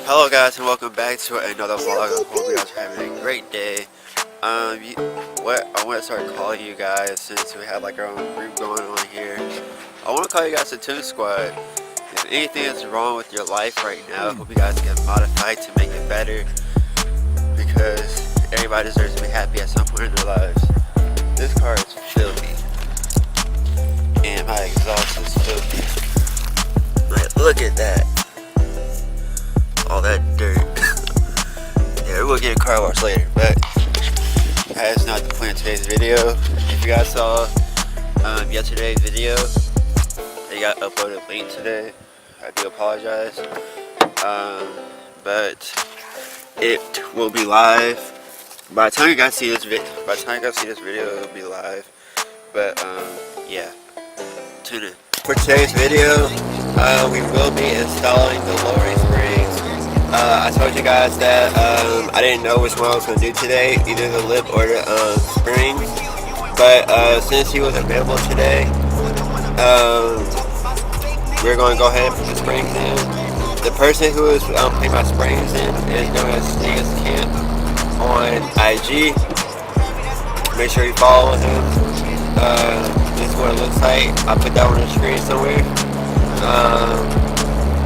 Hello guys and welcome back to another vlog. I hope you guys are having a great day. What I want to start calling you guys, since we have like our own group going on here, I want to call you guys the Tune Squad. If anything is wrong with your life right now, I hope you guys get modified to make it better, because everybody deserves to be happy at some point in their lives. This car is filthy and my exhaust is filthy. Like, look at that. All that dirt. Yeah, we'll get a car wash later, but that is not the point of today's video. If you guys saw yesterday's video, they got uploaded late today. I do apologize, but it will be live by the time you guys see this video. It will be live. But yeah, tune in. For today's video, we will be installing the lowering springs. I told you guys that I didn't know which one I was going to do today, either the lip or the springs. But since he was available today, we're going to go ahead and put the springs in. The person who is putting my springs in is known as Sneakers Camp on IG. Make sure you follow him. This is what it looks like. I'll put that on the screen somewhere.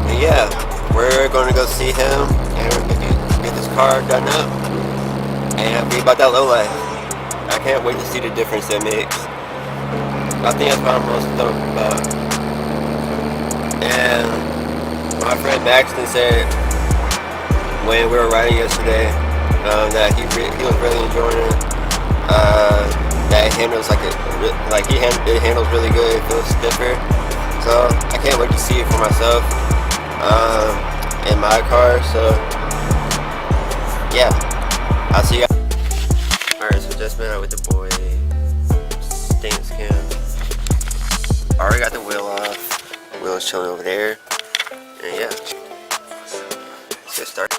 And yeah, we're going to go see him and get this car done up and be about that low life. I can't wait to see the difference it makes. I think that's what I'm most stoked about. And my friend Maxton said when we were riding yesterday that he was really enjoying it. That it handles it handles really good. It feels stiffer. So I can't wait to see it for myself in my car. So yeah, I'll see you guys. Alright, so just met out with the boy Sneakers Camp. Already got the wheel off. Wheel is chilling over there. And yeah, let's get started.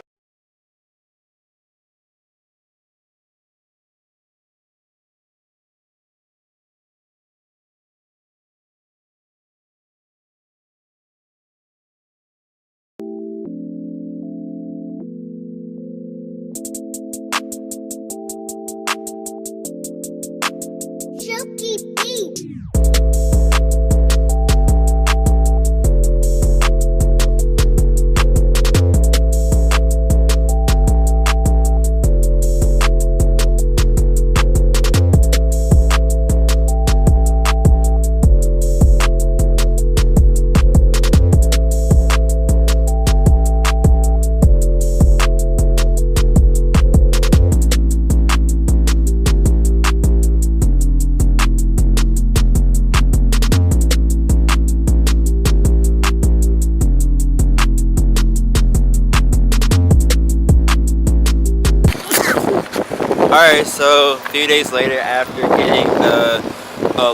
Alright, so a few days later, after getting the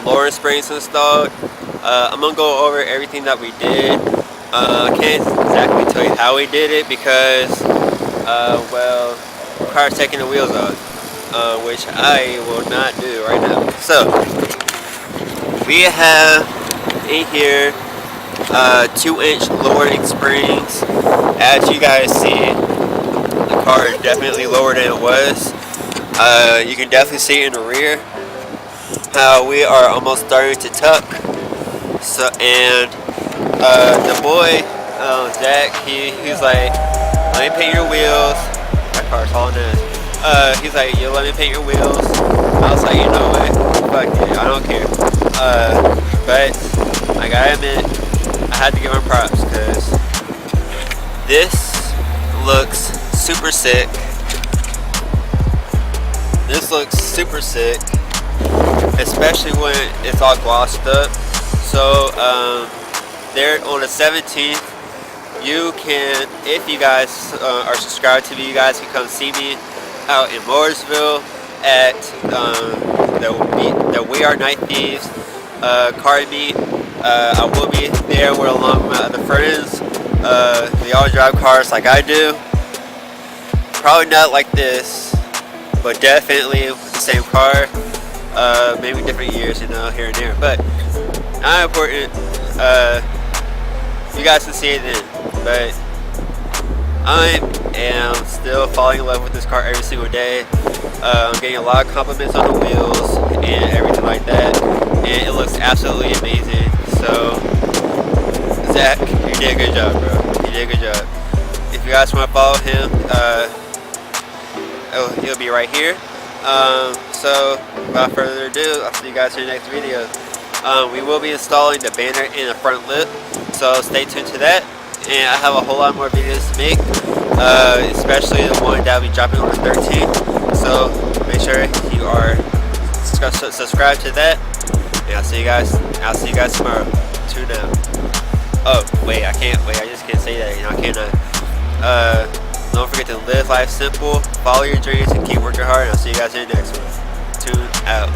lowering springs installed, I'm going to go over everything that we did. I can't exactly tell you how we did it because, well, the car's taking the wheels off, which I will not do right now. So, we have in here 2-inch lowering springs. As you guys see, the car is definitely lower than it was. You can definitely see in the rear how we are almost starting to tuck. So, and the boy Zach, he's like, let me paint your wheels. My car's hauling ass. He's like, yo, let me paint your wheels. I was like, you know what, fuck it, I don't care. But I gotta admit, I had to give him props because this looks super sick. This looks super sick, especially when it's all glossed up. So there on the 17th, you can, if you guys are subscribed to me, you guys can come see me out in Mooresville at the We Are Night Thieves car meet. I will be there with along with my other friends. They all drive cars like I do. Probably not like this, but definitely with the same car. Maybe different years, you know, here and there, but not important. You guys can see it then, but I am still falling in love with this car every single day. I'm getting a lot of compliments on the wheels and everything like that, and it looks absolutely amazing. So Zach, you did a good job, bro. You did a good job. If you guys want to follow him, he'll be right here. So without further ado, I'll see you guys in the next video. We will be installing the banner in the front lip, so stay tuned to that. And I have a whole lot more videos to make, especially the one that will be dropping on the 13th. So make sure you are subscribed to that. And I'll see you guys tomorrow. Tune out. Oh wait, I just can't say that, you know, I can't. Don't forget to live life simple, follow your dreams, and keep working hard. And I'll see you guys in the next one. Tune out.